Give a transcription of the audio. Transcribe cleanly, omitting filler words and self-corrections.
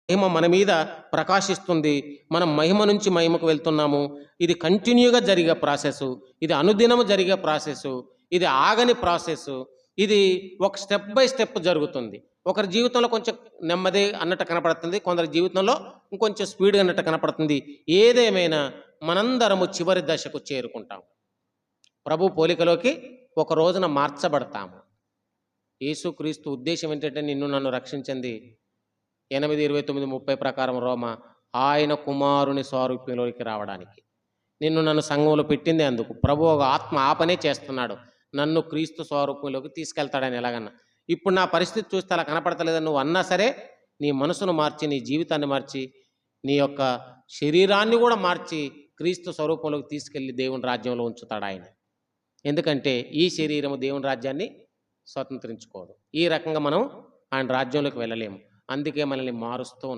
మహిమ మన మీద ప్రకాశిస్తుంది. మనం మహిమ నుంచి మహిమకు వెళ్తున్నాము. ఇది కంటిన్యూగా జరిగే ప్రాసెస్. ఇది అనుదినము జరిగే ప్రాసెస్. ఇది ఆగని ప్రాసెస్. ఇది ఒక స్టెప్ బై స్టెప్ జరుగుతుంది. ఒకరి జీవితంలో కొంచెం నెమ్మది అన్నట్టు కనపడుతుంది. కొందరి జీవితంలో ఇంకొంచెం స్పీడ్ అన్నట్టు కనపడుతుంది. ఏదేమైనా మనందరము చివరి దశకు చేరుకుంటాం. ప్రభు పోలికలోకి ఒక రోజున మార్చబడతాము. యేసుక్రీస్తు ఉద్దేశం ఏంటంటే నిన్ను నన్ను రక్షించింది 8:29-30 ప్రకారం రోమ ఆయన కుమారుని స్వారూప్యంలోకి రావడానికి. నిన్ను నన్ను సంఘంలో పెట్టిందే అందుకు. ప్రభు ఒక ఆత్మ ఆ పనే చేస్తున్నాడు. నన్ను క్రీస్తు స్వరూపంలోకి తీసుకెళ్తాడని ఎలాగన్నా. ఇప్పుడు నా పరిస్థితి చూస్తే అలా కనపడతలేదని నువ్వు అన్నా సరే, నీ మనసును మార్చి, నీ జీవితాన్ని మార్చి, నీ యొక్క శరీరాన్ని కూడా మార్చి క్రీస్తు స్వరూపంలోకి తీసుకెళ్ళి దేవుని రాజ్యంలో ఉంచుతాడు ఆయన. ఎందుకంటే ఈ శరీరము దేవుని రాజ్యాన్ని స్వతంత్రించుకోదు. ఈ రకంగా మనం ఆయన రాజ్యంలోకి వెళ్ళలేము. అందుకే మనల్ని మారుస్తూ